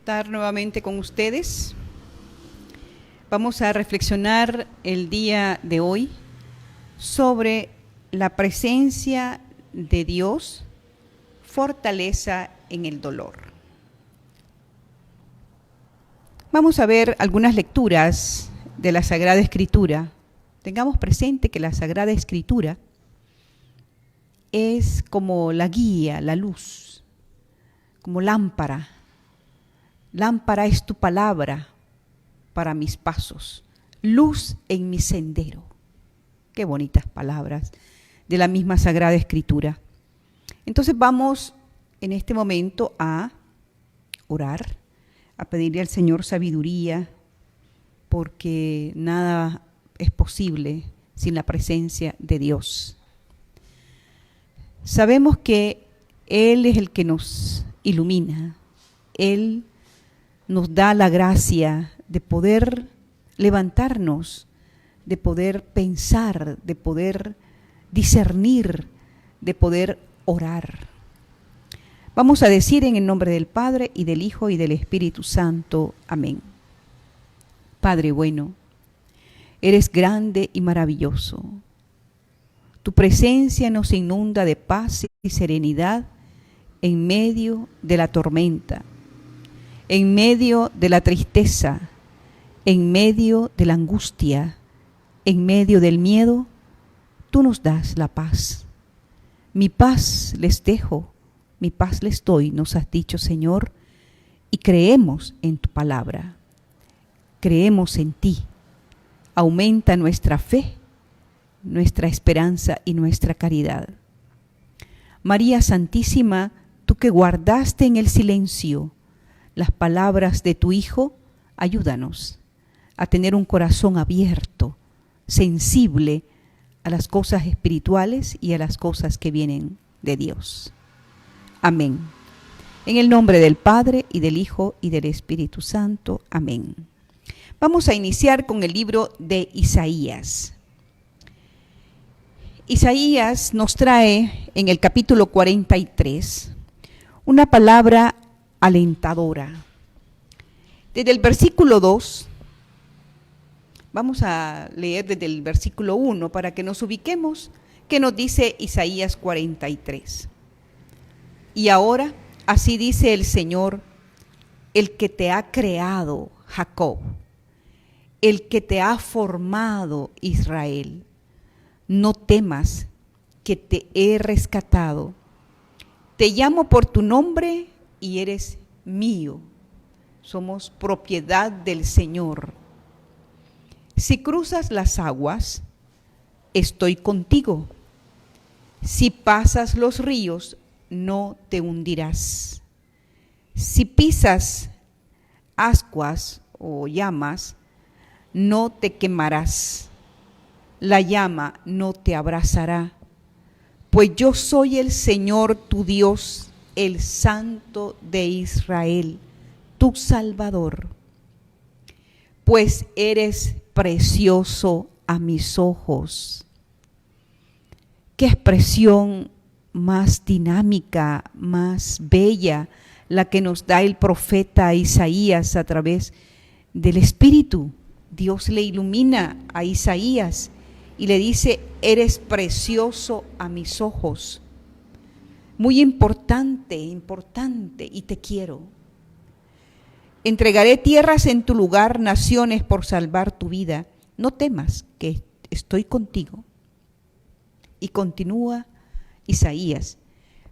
estar nuevamente con ustedes. Vamos a reflexionar el día de hoy sobre la presencia de Dios, fortaleza en el dolor. Vamos a ver algunas lecturas de la Sagrada Escritura. Tengamos presente que la Sagrada Escritura es como la guía, la luz, como lámpara. Lámpara es tu palabra para mis pasos, luz en mi sendero. Qué bonitas palabras de la misma Sagrada Escritura. Entonces vamos en este momento a orar, a pedirle al Señor sabiduría, porque nada es posible sin la presencia de Dios. Sabemos que Él es el que nos ilumina, Él nos da la gracia de poder levantarnos, de poder pensar, de poder discernir, de poder orar. Vamos a decir en el nombre del Padre, y del Hijo, y del Espíritu Santo. Amén. Padre bueno, eres grande y maravilloso. Tu presencia nos inunda de paz y serenidad en medio de la tormenta, en medio de la tristeza, en medio de la angustia, en medio del miedo. Tú nos das la paz. Mi paz les dejo, mi paz les doy, nos has dicho, Señor, y creemos en tu palabra. Creemos en ti. Aumenta nuestra fe, nuestra esperanza y nuestra caridad. María Santísima, tú que guardaste en el silencio las palabras de tu Hijo, ayúdanos a tener un corazón abierto, sensible a las cosas espirituales y a las cosas que vienen de Dios. Amén. En el nombre del Padre, y del Hijo, y del Espíritu Santo. Amén. Vamos a iniciar con el libro de Isaías. Isaías nos trae en el capítulo 43 una palabra alentadora. Desde el versículo 2, vamos a leer desde el versículo 1 para que nos ubiquemos, que nos dice Isaías 43. Y ahora, así dice el Señor, el que te ha creado, Jacob, el que te ha formado, Israel. No temas, que te he rescatado. Te llamo por tu nombre y eres mío. Somos propiedad del Señor. Si cruzas las aguas, estoy contigo. Si pasas los ríos, no te hundirás. Si pisas ascuas o llamas, no te quemarás. La llama no te abrazará, pues yo soy el Señor tu Dios, el Santo de Israel, tu Salvador. Pues eres precioso a mis ojos. Qué expresión más dinámica, más bella, la que nos da el profeta Isaías a través del Espíritu. Dios le ilumina a Isaías y le dice, eres precioso a mis ojos. Muy importante, y te quiero. Entregaré tierras en tu lugar, naciones por salvar tu vida. No temas, que estoy contigo. Y continúa Isaías.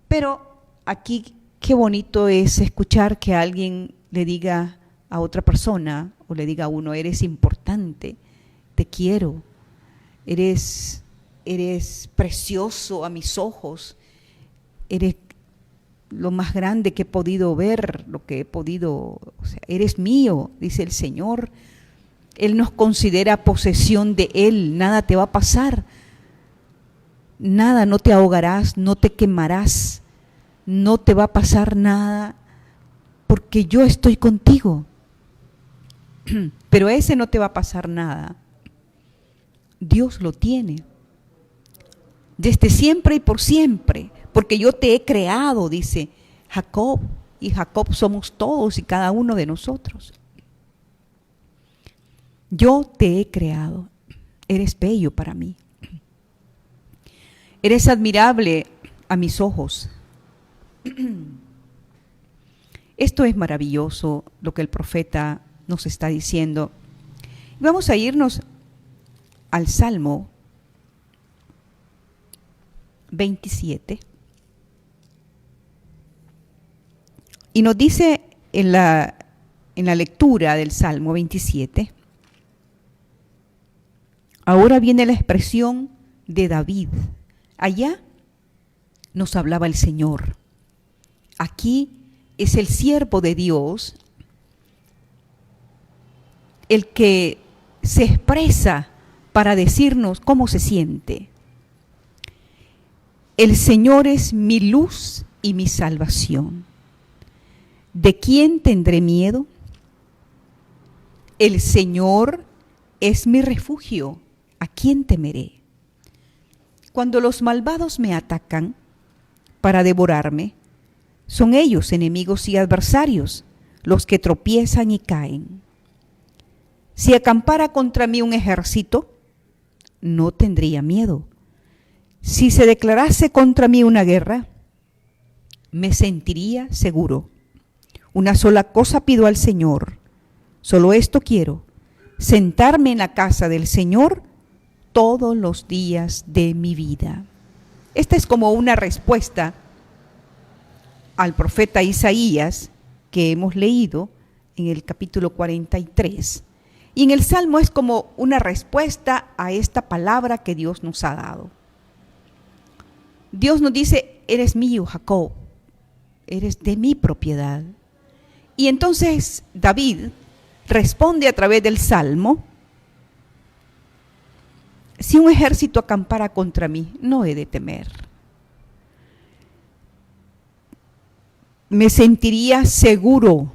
Pero aquí qué bonito es escuchar que alguien le diga a otra persona, o le diga a uno, eres importante, te quiero. Eres precioso a mis ojos, eres lo más grande que he podido ver, lo que he podido, eres mío, dice el Señor. Él nos considera posesión de Él, nada te va a pasar, nada, no te ahogarás, no te quemarás, no te va a pasar nada, porque yo estoy contigo. Pero a ese no te va a pasar nada. Dios lo tiene, desde siempre y por siempre, porque yo te he creado, dice Jacob, y Jacob somos todos y cada uno de nosotros. Yo te he creado, eres bello para mí. Eres admirable a mis ojos. Esto es maravilloso lo que el profeta nos está diciendo. Vamos a irnos al Salmo 27. Y nos dice en la lectura del Salmo 27, ahora viene la expresión de David. Allá nos hablaba el Señor. Aquí es el siervo de Dios el que se expresa para decirnos cómo se siente. El Señor es mi luz y mi salvación. ¿De quién tendré miedo? El Señor es mi refugio. ¿A quién temeré? Cuando los malvados me atacan para devorarme, son ellos enemigos y adversarios los que tropiezan y caen. Si acampara contra mí un ejército, no tendría miedo. Si se declarase contra mí una guerra, me sentiría seguro. Una sola cosa pido al Señor, solo esto quiero, sentarme en la casa del Señor todos los días de mi vida. Esta es como una respuesta al profeta Isaías que hemos leído en el capítulo 43. Y en el Salmo es como una respuesta a esta palabra que Dios nos ha dado. Dios nos dice, eres mío, Jacob, eres de mi propiedad. Y entonces David responde a través del Salmo, si un ejército acampara contra mí, no he de temer. Me sentiría seguro.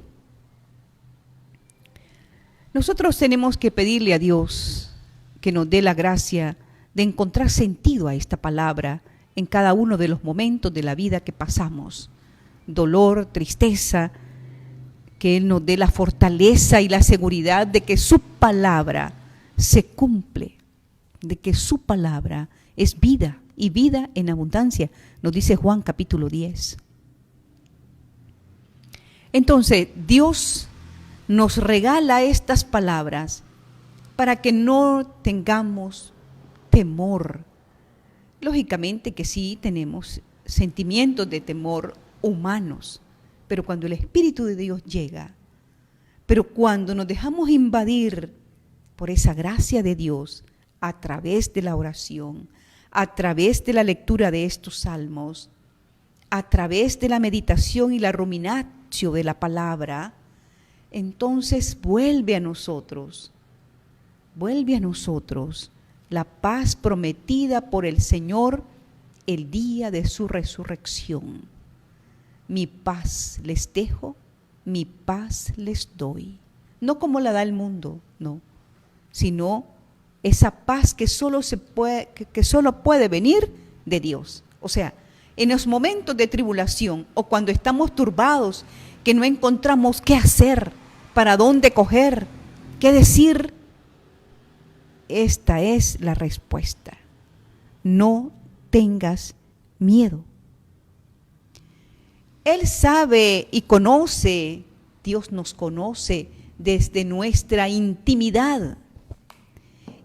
Nosotros tenemos que pedirle a Dios que nos dé la gracia de encontrar sentido a esta palabra en cada uno de los momentos de la vida que pasamos. Dolor, tristeza, que Él nos dé la fortaleza y la seguridad de que su palabra se cumple, de que su palabra es vida y vida en abundancia, nos dice Juan capítulo 10. Entonces, Dios nos regala estas palabras para que no tengamos temor. Lógicamente que sí tenemos sentimientos de temor humanos, pero cuando el Espíritu de Dios llega, pero cuando nos dejamos invadir por esa gracia de Dios a través de la oración, a través de la lectura de estos salmos, a través de la meditación y la ruminatio de la palabra, entonces vuelve a nosotros la paz prometida por el Señor el día de su resurrección. Mi paz les dejo, mi paz les doy. No como la da el mundo, no, sino esa paz que solo puede venir de Dios. O sea, en los momentos de tribulación o cuando estamos turbados, que no encontramos qué hacer, para dónde coger, qué decir, esta es la respuesta. No tengas miedo. Él sabe y conoce, Dios nos conoce desde nuestra intimidad.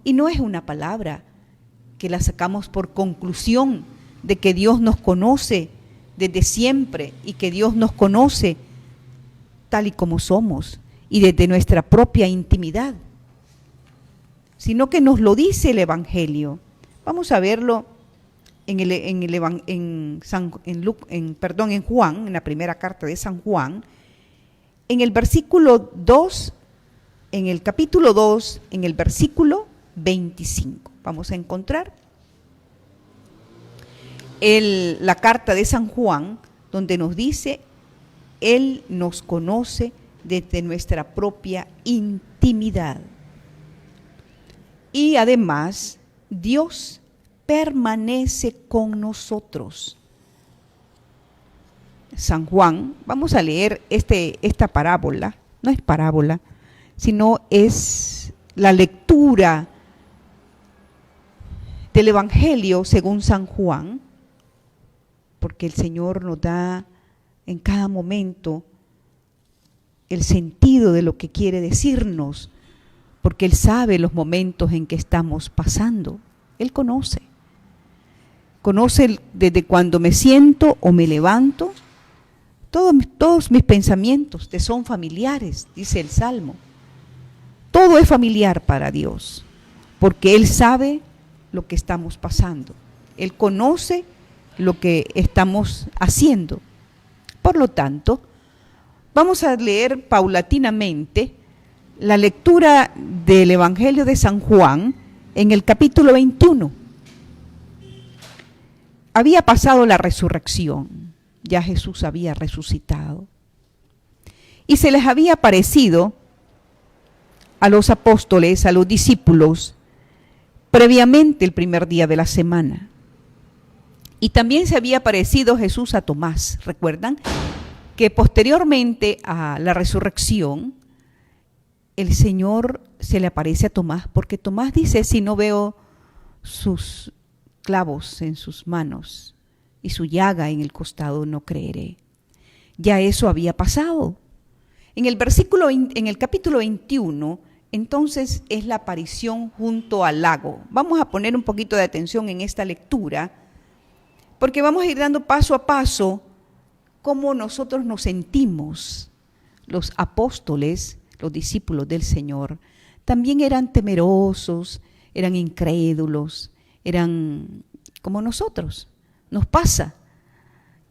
Y no es una palabra que la sacamos por conclusión de que Dios nos conoce desde siempre y que Dios nos conoce tal y como somos y desde nuestra propia intimidad, sino que nos lo dice el Evangelio. Vamos a verlo en Juan, en la primera carta de San Juan, en el versículo 2, en el capítulo 2, en el versículo 25. Vamos a encontrar la carta de San Juan, donde nos dice, Él nos conoce desde nuestra propia intimidad. Y además, Dios permanece con nosotros. San Juan, vamos a leer esta parábola. No es parábola, sino es la lectura del Evangelio según San Juan, porque el Señor nos da en cada momento el sentido de lo que quiere decirnos, porque Él sabe los momentos en que estamos pasando. Él conoce desde cuando me siento o me levanto. Todos mis pensamientos te son familiares, dice el Salmo. Todo es familiar para Dios, porque Él sabe lo que estamos pasando. Él conoce lo que estamos haciendo. Por lo tanto, vamos a leer paulatinamente la lectura del Evangelio de San Juan en el capítulo 21. Había pasado la resurrección, ya Jesús había resucitado, y se les había aparecido a los apóstoles, a los discípulos, previamente el primer día de la semana. Y también se había aparecido Jesús a Tomás. ¿Recuerdan? Que posteriormente a la resurrección, el Señor se le aparece a Tomás, porque Tomás dice, si no veo sus clavos en sus manos y su llaga en el costado, no creeré. Ya eso había pasado. En el capítulo 21, entonces es la aparición junto al lago. Vamos a poner un poquito de atención en esta lectura, porque vamos a ir dando paso a paso cómo nosotros nos sentimos. Los apóstoles, los discípulos del Señor, también eran temerosos, eran incrédulos, eran como nosotros. Nos pasa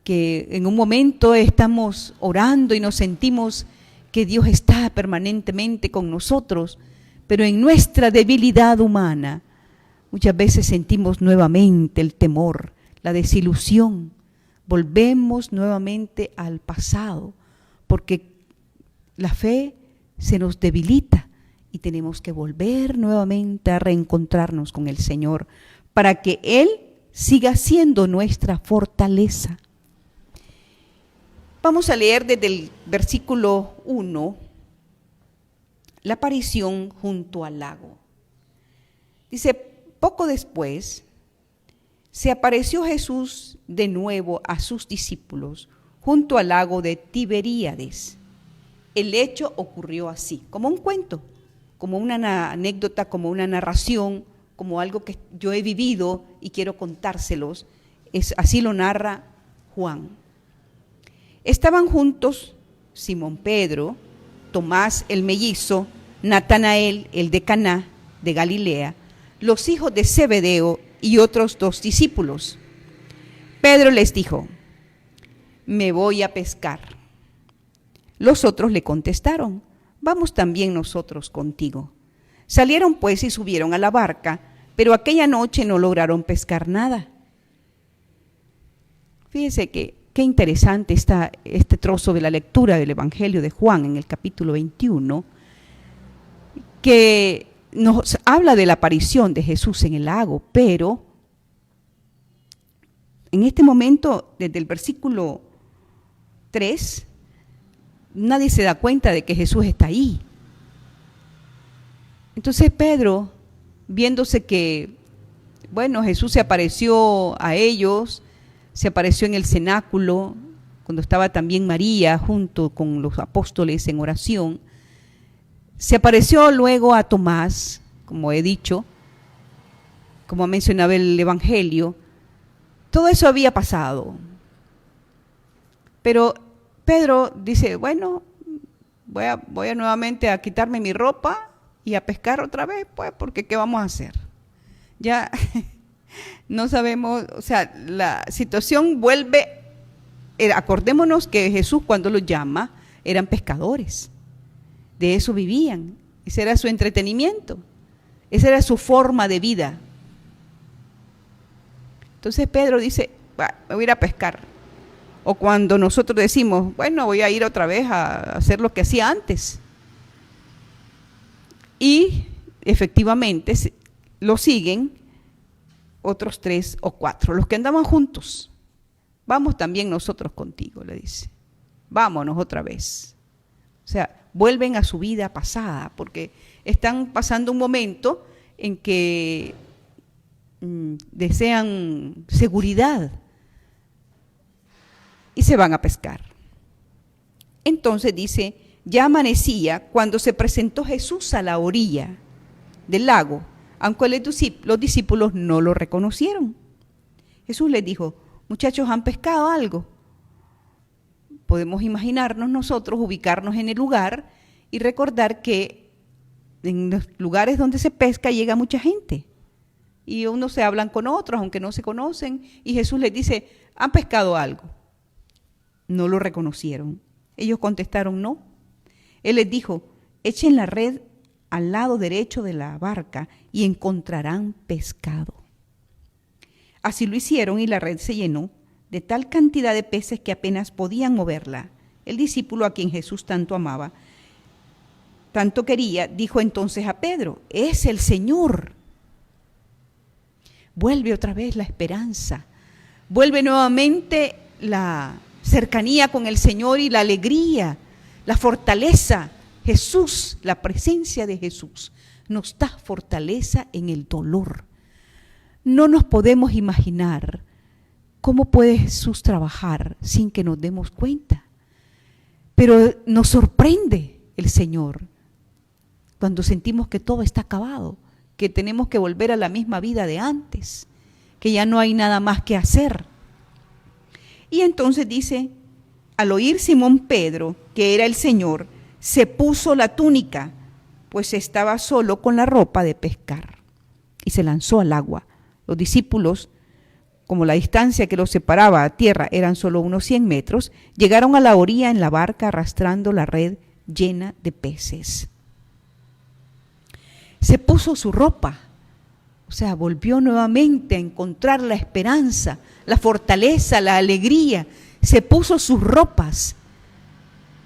que en un momento estamos orando y nos sentimos que Dios está permanentemente con nosotros, pero en nuestra debilidad humana muchas veces sentimos nuevamente el temor, la desilusión. Volvemos nuevamente al pasado, porque la fe se nos debilita y tenemos que volver nuevamente a reencontrarnos con el Señor para que Él siga siendo nuestra fortaleza. Vamos a leer desde el versículo 1, la aparición junto al lago. Dice, poco después se apareció Jesús de nuevo a sus discípulos junto al lago de Tiberíades. El hecho ocurrió así, como un cuento, como una anécdota, como una narración, como algo que yo he vivido y quiero contárselos. Así lo narra Juan. Estaban juntos Simón Pedro, Tomás el mellizo, Natanael el de Caná de Galilea, los hijos de Zebedeo y otros 2 discípulos. Pedro les dijo, me voy a pescar. Los otros le contestaron, vamos también nosotros contigo. Salieron pues y subieron a la barca, pero aquella noche no lograron pescar nada. Fíjense qué interesante está este trozo de la lectura del Evangelio de Juan en el capítulo 21, que nos habla de la aparición de Jesús en el lago, pero en este momento, desde el versículo 3, nadie se da cuenta de que Jesús está ahí. Entonces Pedro, viéndose que, Jesús se apareció a ellos, se apareció en el cenáculo, cuando estaba también María junto con los apóstoles en oración, se apareció luego a Tomás, como he dicho, como ha mencionado el Evangelio. Todo eso había pasado. Pero Pedro dice, voy a nuevamente a quitarme mi ropa y a pescar otra vez, pues, porque ¿qué vamos a hacer? Ya no sabemos, o sea, la situación vuelve, acordémonos que Jesús cuando los llama, eran pescadores, de eso vivían, ese era su entretenimiento, esa era su forma de vida. Entonces Pedro dice, me voy a ir a pescar. O cuando nosotros decimos, voy a ir otra vez a hacer lo que hacía antes. Y efectivamente lo siguen otros 3 o 4, los que andaban juntos. vamos también nosotros contigo, le dice. Vámonos otra vez. O sea, vuelven a su vida pasada, porque están pasando un momento en que desean seguridad y se van a pescar. Entonces dice, ya amanecía cuando se presentó Jesús a la orilla del lago, aunque los discípulos no lo reconocieron. Jesús les dijo, muchachos, ¿han pescado algo? Podemos imaginarnos nosotros, ubicarnos en el lugar y recordar que en los lugares donde se pesca llega mucha gente. Y unos se hablan con otros, aunque no se conocen, y Jesús les dice, ¿han pescado algo? No lo reconocieron. Ellos contestaron, no. Él les dijo, echen la red al lado derecho de la barca y encontrarán pescado. Así lo hicieron y la red se llenó de tal cantidad de peces que apenas podían moverla. El discípulo a quien Jesús tanto amaba, tanto quería, dijo entonces a Pedro, es el Señor. Vuelve otra vez la esperanza, vuelve nuevamente la cercanía con el Señor y la alegría, la fortaleza. Jesús, la presencia de Jesús, nos da fortaleza en el dolor. No nos podemos imaginar cómo puede Jesús trabajar sin que nos demos cuenta. Pero nos sorprende el Señor cuando sentimos que todo está acabado, que tenemos que volver a la misma vida de antes, que ya no hay nada más que hacer. Y entonces dice, al oír Simón Pedro que era el Señor, se puso la túnica, pues estaba solo con la ropa de pescar, y se lanzó al agua. Los discípulos, como la distancia que los separaba a tierra eran solo unos 100 metros, llegaron a la orilla en la barca arrastrando la red llena de peces. Se puso su ropa, o sea, volvió nuevamente a encontrar la esperanza, la fortaleza, la alegría. Se puso sus ropas.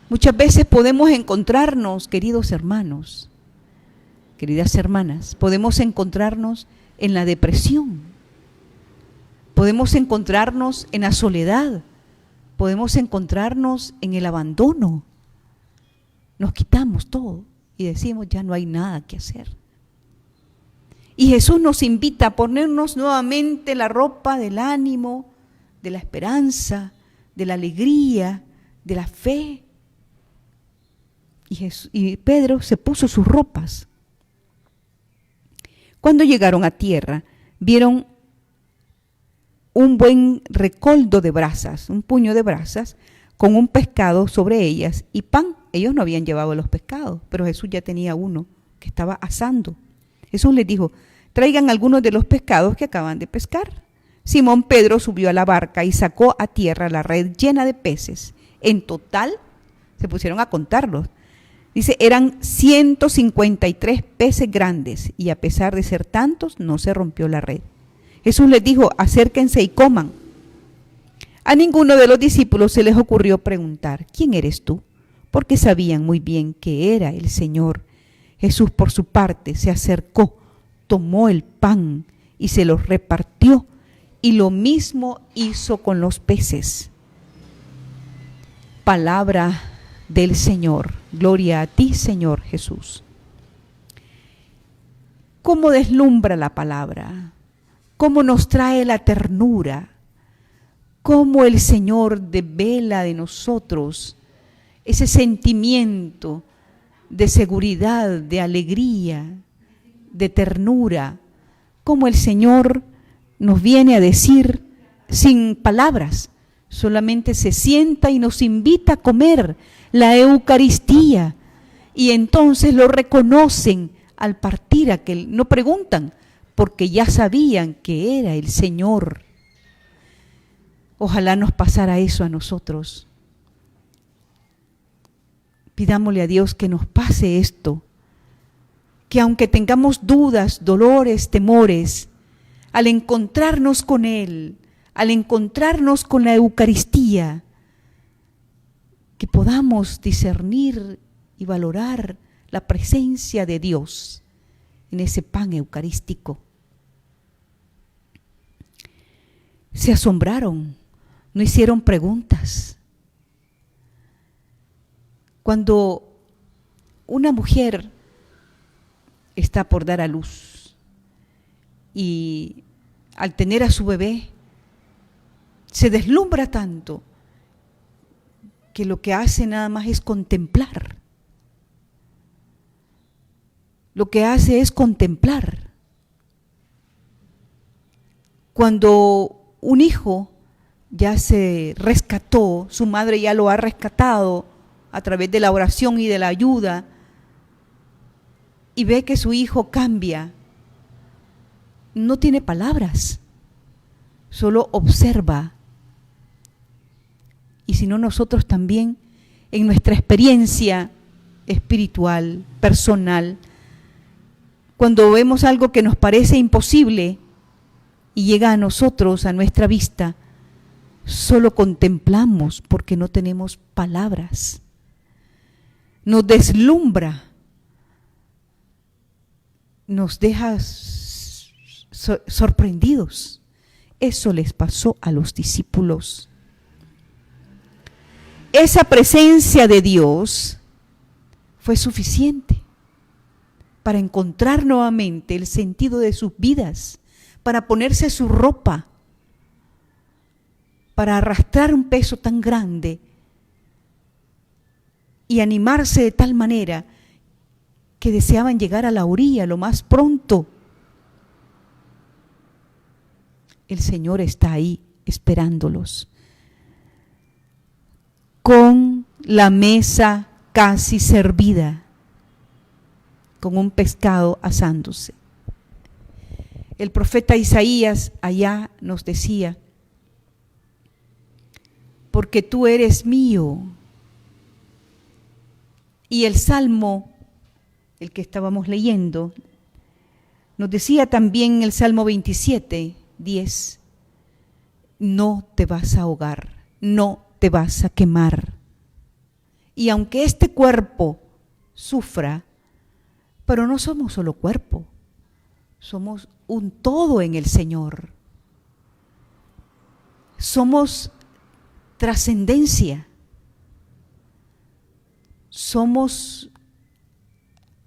Muchas veces podemos encontrarnos, queridos hermanos, queridas hermanas, podemos encontrarnos en la depresión, podemos encontrarnos en la soledad, podemos encontrarnos en el abandono. Nos quitamos todo y decimos ya no hay nada que hacer. Y Jesús nos invita a ponernos nuevamente la ropa del ánimo, de la esperanza, de la alegría, de la fe. Y Pedro se puso sus ropas. Cuando llegaron a tierra, vieron un buen recoldo de brasas, un puño de brasas, con un pescado sobre ellas y pan. Ellos no habían llevado los pescados, pero Jesús ya tenía uno que estaba asando. Jesús les dijo, traigan algunos de los pescados que acaban de pescar. Simón Pedro subió a la barca y sacó a tierra la red llena de peces. En total, se pusieron a contarlos. Dice, eran 153 peces grandes y a pesar de ser tantos, no se rompió la red. Jesús les dijo, acérquense y coman. A ninguno de los discípulos se les ocurrió preguntar, ¿quién eres tú? Porque sabían muy bien que era el Señor. Jesús, por su parte, se acercó, tomó el pan y se los repartió, y lo mismo hizo con los peces. Palabra del Señor. Gloria a ti, Señor Jesús. ¿Cómo deslumbra la palabra? ¿Cómo nos trae la ternura? ¿Cómo el Señor devela de nosotros ese sentimiento de seguridad, de alegría, de ternura? ¿Cómo el Señor nos viene a decir sin palabras? Solamente se sienta y nos invita a comer la Eucaristía, y entonces lo reconocen al partir aquel, no preguntan, porque ya sabían que era el Señor. Ojalá nos pasara eso a nosotros. Pidámosle a Dios que nos pase esto, que aunque tengamos dudas, dolores, temores, al encontrarnos con Él, al encontrarnos con la Eucaristía, que podamos discernir y valorar la presencia de Dios en ese pan eucarístico. Se asombraron, no hicieron preguntas. Cuando una mujer está por dar a luz y al tener a su bebé se deslumbra tanto que lo que hace nada más es contemplar. Lo que hace es contemplar. Cuando un hijo ya se rescató, su madre ya lo ha rescatado a través de la oración y de la ayuda, y ve que su hijo cambia, no tiene palabras, solo observa. Y si no, nosotros también, en nuestra experiencia espiritual, personal, cuando vemos algo que nos parece imposible y llega a nosotros, a nuestra vista, solo contemplamos porque no tenemos palabras. Nos deslumbra, nos deja sorprendidos. Eso les pasó a los discípulos. Esa presencia de Dios fue suficiente para encontrar nuevamente el sentido de sus vidas, para ponerse su ropa, para arrastrar un peso tan grande y animarse de tal manera que deseaban llegar a la orilla lo más pronto. El Señor está ahí esperándolos, con la mesa casi servida, con un pescado asándose. El profeta Isaías allá nos decía: porque tú eres mío. Y el Salmo, el que estábamos leyendo, nos decía también en el Salmo 27:10, no te vas a ahogar, no te vas a quemar. Y aunque este cuerpo sufra, pero no somos solo cuerpo, somos un todo en el Señor. Somos trascendencia. Somos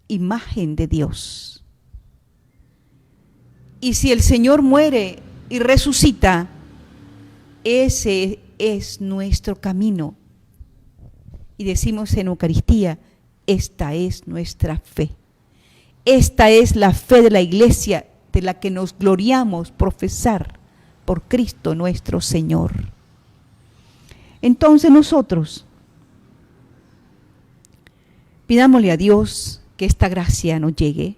imagen de Dios. Y si el Señor muere y resucita, ese es nuestro camino. Y decimos en Eucaristía, esta es nuestra fe. Esta es la fe de la Iglesia, de la que nos gloriamos profesar por Cristo nuestro Señor. Entonces nosotros pidámosle a Dios que esta gracia nos llegue,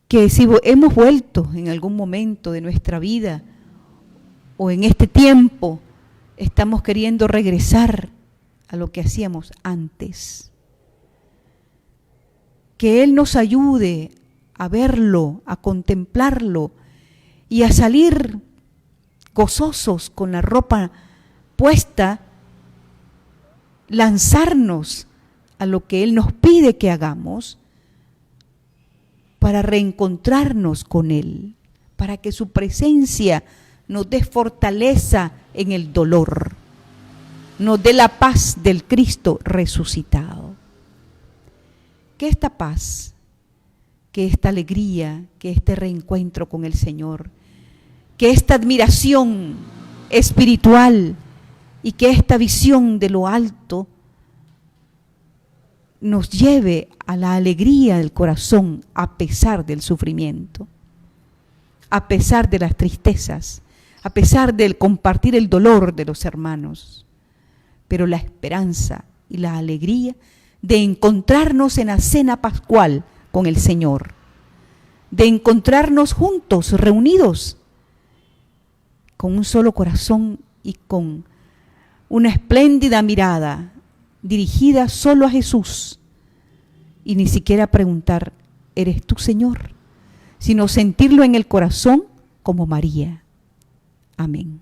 que si hemos vuelto en algún momento de nuestra vida o en este tiempo, estamos queriendo regresar a lo que hacíamos antes, que Él nos ayude a verlo, a contemplarlo y a salir gozosos con la ropa puesta, lanzarnos a lo que Él nos pide que hagamos para reencontrarnos con Él, para que su presencia nos dé fortaleza en el dolor, nos dé la paz del Cristo resucitado. Que esta paz, que esta alegría, que este reencuentro con el Señor, que esta admiración espiritual y que esta visión de lo alto nos lleve a la alegría del corazón a pesar del sufrimiento, a pesar de las tristezas, a pesar del compartir el dolor de los hermanos, pero la esperanza y la alegría de encontrarnos en la cena pascual con el Señor, de encontrarnos juntos, reunidos, con un solo corazón y con una espléndida mirada dirigida solo a Jesús, y ni siquiera preguntar, ¿eres tú, Señor?, sino sentirlo en el corazón como María. Amén.